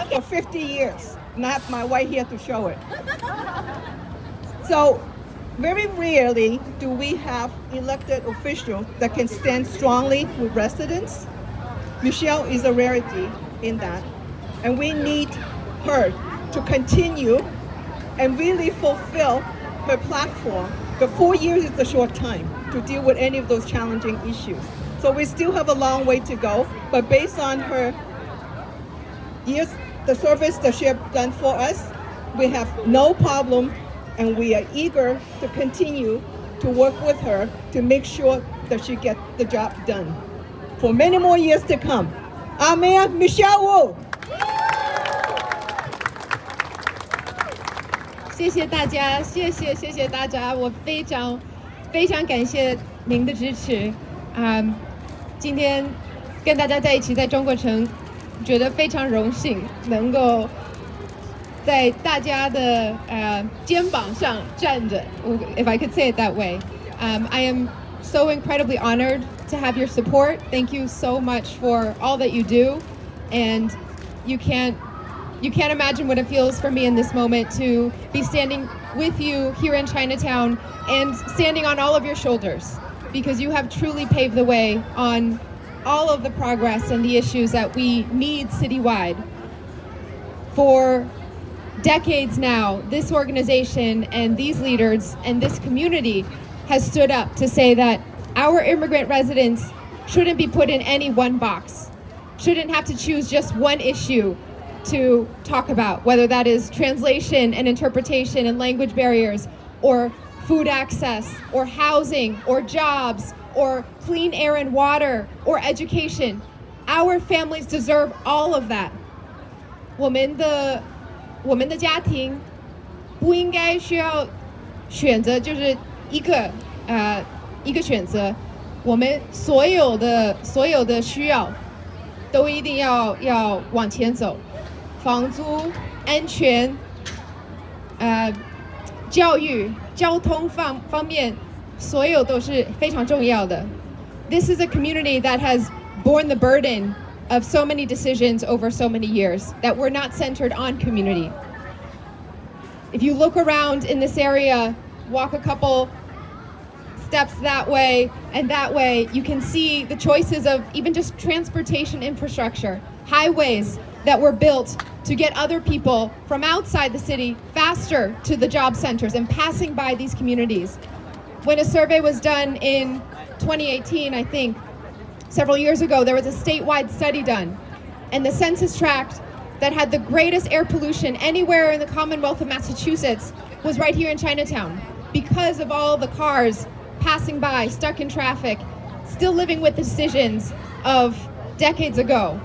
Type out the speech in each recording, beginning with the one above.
for 50 years, and I have my wife here to show it. So very rarely do we have elected officials that can stand strongly with residents. Michelle is a rarity in that, and we need her to continue and really fulfill her platform. The 4 years is a short time to deal with any of those challenging issues. So we still have a long way to go, but based on her years, the service that she has done for us, we have no problem, and we are eager to continue to work with her to make sure that she gets the job done for many more years to come. Our Mayor, Michelle Wu. 谢谢大家，谢谢大家，我非常感谢您的支持。今天跟大家在一起在中国城，觉得非常荣幸能够在大家的肩膀上站着 ，if I could say it that way. I am so incredibly honored to have your support. Thank you so much for all that you do, and you can't imagine what it feels for me in this moment to be standing with you here in Chinatown and standing on all of your shoulders, because you have truly paved the way on all of the progress and the issues that we need citywide. For decades now, this organization and these leaders and this community has stood up to say that our immigrant residents shouldn't be put in any one box, shouldn't have to choose just one issue to talk about, whether that is translation and interpretation and language barriers, or food access, or housing, or jobs, or clean air and water, or education. Our families deserve all of that. 我们的家庭不应该需要选择就是一个选择，我们所有的需要都一定要往前走，房租、安全、教育、交通方面，所有都是非常重要的。This is a community that has borne the burden of so many decisions over so many years that were not centered on community. If you look around in this area, walk a couple steps that way and that way, you can see the choices of even just transportation infrastructure, highways that were built to get other people from outside the city faster to the job centers and passing by these communities. When a survey was done in 2018, I think, several years ago, there was a statewide study done, and the census tract that had the greatest air pollution anywhere in the Commonwealth of Massachusetts was right here in Chinatown, because of all the cars passing by, stuck in traffic, still living with the decisions of decades ago.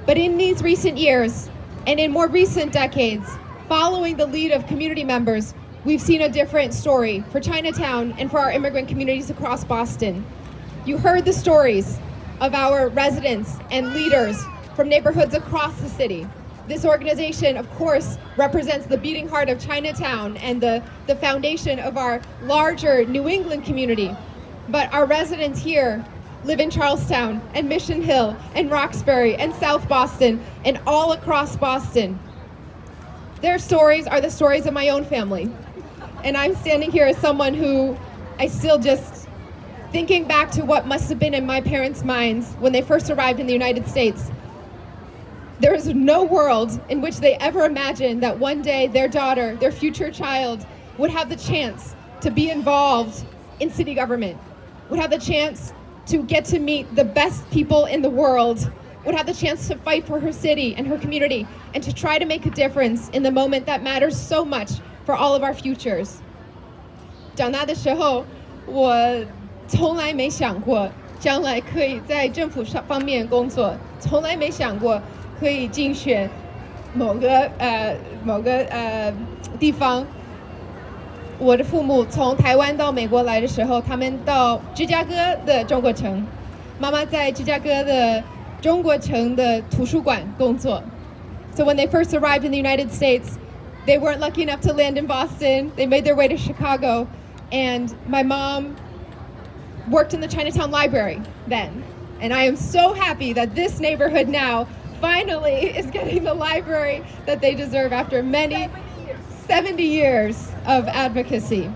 But in these recent years, and in more recent decades, following the lead of community members, we've seen a different story for Chinatown and for our immigrant communities across Boston. You heard the stories of our residents and leaders from neighborhoods across the city. This organization, of course, represents the beating heart of Chinatown and the foundation of our larger New England community. But our residents here live in Charlestown and Mission Hill and Roxbury and South Boston and all across Boston. Their stories are the stories of my own family. And I'm standing here as someone who I still just, thinking back to what must have been in my parents' minds when they first arrived in the United States, there is no world in which they ever imagined that one day their daughter, their future child, would have the chance to be involved in city government, would have the chance to get to meet the best people in the world, would have the chance to fight for her city and her community, and to try to make a difference in the moment that matters so much for all of our futures. 长大的时候，我从来没想过将来可以在政府方面工作，从来没想过可以竞选某个地方。我的父母从台湾到美国来的时候，他们到芝加哥的中国城，妈妈在芝加哥的中国城的图书馆工作。So when they first arrived in the United States, they weren't lucky enough to land in Boston. They made their way to Chicago, and my mom worked in the Chinatown library then. And I am so happy that this neighborhood now finally is getting the library that they deserve after many 70 years of advocacy.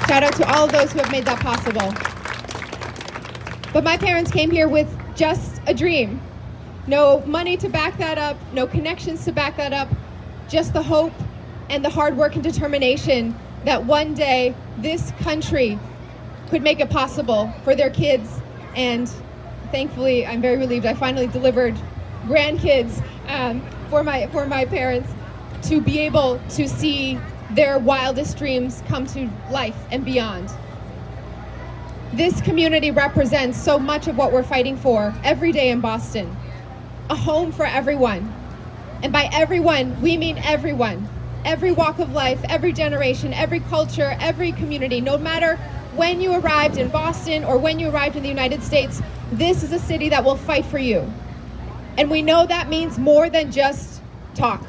Shout out to all of those who have made that possible. But my parents came here with just a dream. No money to back that up, no connections to back that up, just the hope and the hard work and determination that one day this country could make it possible for their kids. And thankfully, I'm very relieved I finally delivered grandkids for my parents to be able to see their wildest dreams come to life and beyond. This community represents so much of what we're fighting for every day in Boston. A home for everyone. And by everyone, we mean everyone. Every walk of life, every generation, every culture, every community. No matter when you arrived in Boston or when you arrived in the United States, this is a city that will fight for you. And we know that means more than just talk.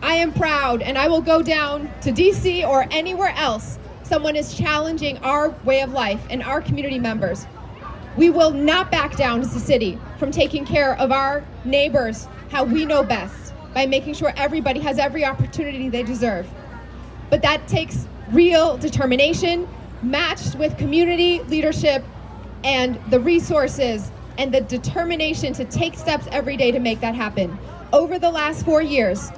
I am proud, and I will go down to DC or anywhere else someone is challenging our way of life and our community members. We will not back down as a city from taking care of our neighbors how we know best, by making sure everybody has every opportunity they deserve. But that takes real determination, matched with community leadership and the resources and the determination to take steps every day to make that happen. Over the last 4 years,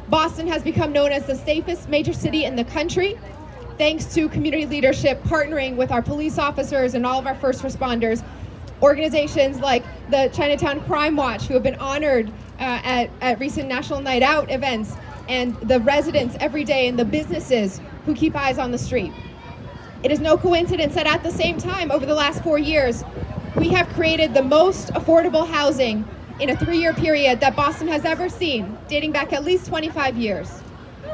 Boston has become known as the safest major city in the country, thanks to community leadership partnering with our police officers and all of our first responders. Organizations like the Chinatown Crime Watch, who have been honored at recent National Night Out events, and the residents every day and the businesses who keep eyes on the street. It is no coincidence that at the same time, over the last 4 years, we have created the most affordable housing in a 3-year period that Boston has ever seen, dating back at least 25 years.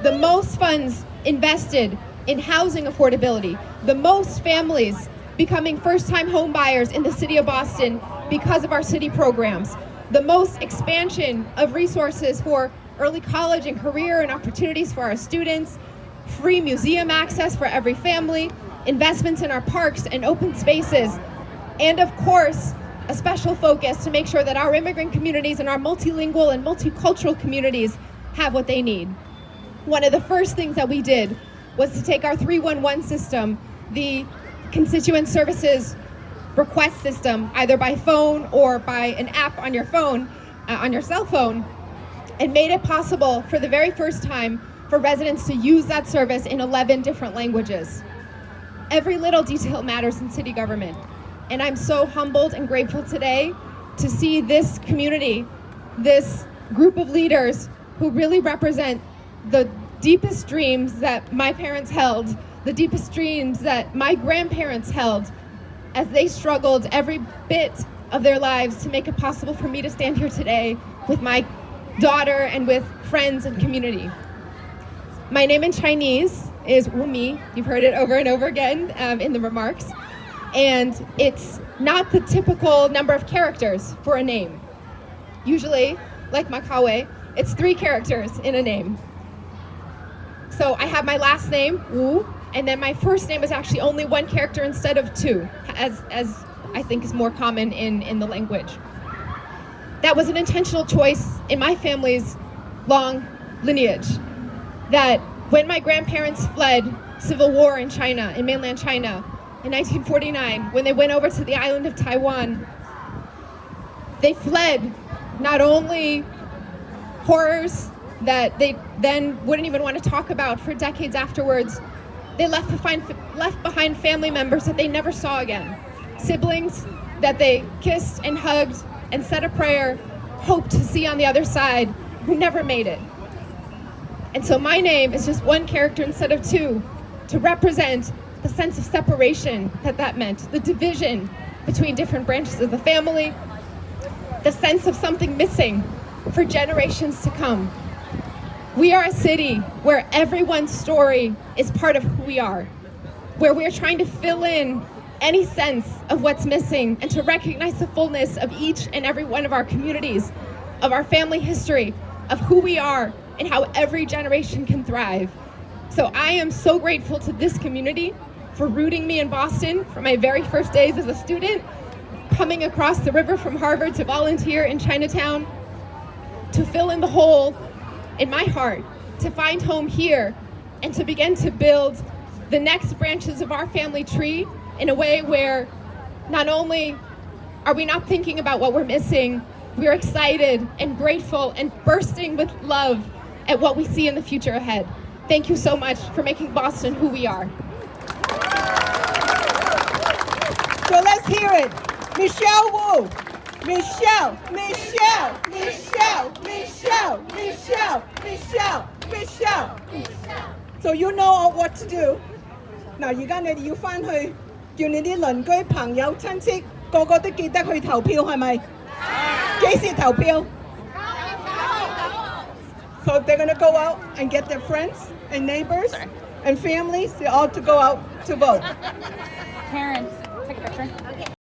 The most funds invested in housing affordability, the most families becoming first-time home buyers in the city of Boston because of our city programs, the most expansion of resources for early college and career and opportunities for our students, free museum access for every family, investments in our parks and open spaces, and of course, a special focus to make sure that our immigrant communities and our multilingual and multicultural communities have what they need. One of the first things that we did was to take our 311 system, the constituent services request system, either by phone or by an app on your phone, on your cell phone, and made it possible for the very first time for residents to use that service in 11 different languages. Every little detail matters in city government. And I'm so humbled and grateful today to see this community, this group of leaders who really represent the deepest dreams that my parents held, the deepest dreams that my grandparents held as they struggled every bit of their lives to make it possible for me to stand here today with my daughter and with friends and community. My name in Chinese is Wumi. You've heard it over and over again in the remarks. And it's not the typical number of characters for a name. Usually, like Makawe, it's 3 characters in a name. So I have my last name, Wu, and then my first name is actually only 1 character instead of 2, as I think is more common in the language. That was an intentional choice in my family's long lineage. That when my grandparents fled civil war in China, in mainland China, in 1949, when they went over to the island of Taiwan, they fled not only horrors that they then wouldn't even want to talk about for decades afterwards, they left behind family members that they never saw again. Siblings that they kissed and hugged and said a prayer, hoped to see on the other side, who never made it. And so my name is just 1 character instead of 2 to represent the sense of separation that meant, the division between different branches of the family, the sense of something missing for generations to come. We are a city where everyone's story is part of who we are, where we're trying to fill in any sense of what's missing and to recognize the fullness of each and every one of our communities, of our family history, of who we are and how every generation can thrive. So I am so grateful to this community for rooting me in Boston from my very first days as a student, coming across the river from Harvard to volunteer in Chinatown, to fill in the hole in my heart, to find home here, and to begin to build the next branches of our family tree in a way where not only are we not thinking about what we're missing, we're excited and grateful and bursting with love at what we see in the future ahead. Thank you so much for making Boston who we are. So let's hear it. Michelle Wu. Michelle, Michelle, Michelle, Michelle, Michelle, Michelle, Michelle. So you know what to do. 嗱，而家你哋要翻去叫你啲鄰居、朋友、親戚個個都記得去投票，係咪？幾時投票？So they're going to go out and get their friends and neighbors and families. They all to go out to vote. Parents, take a picture.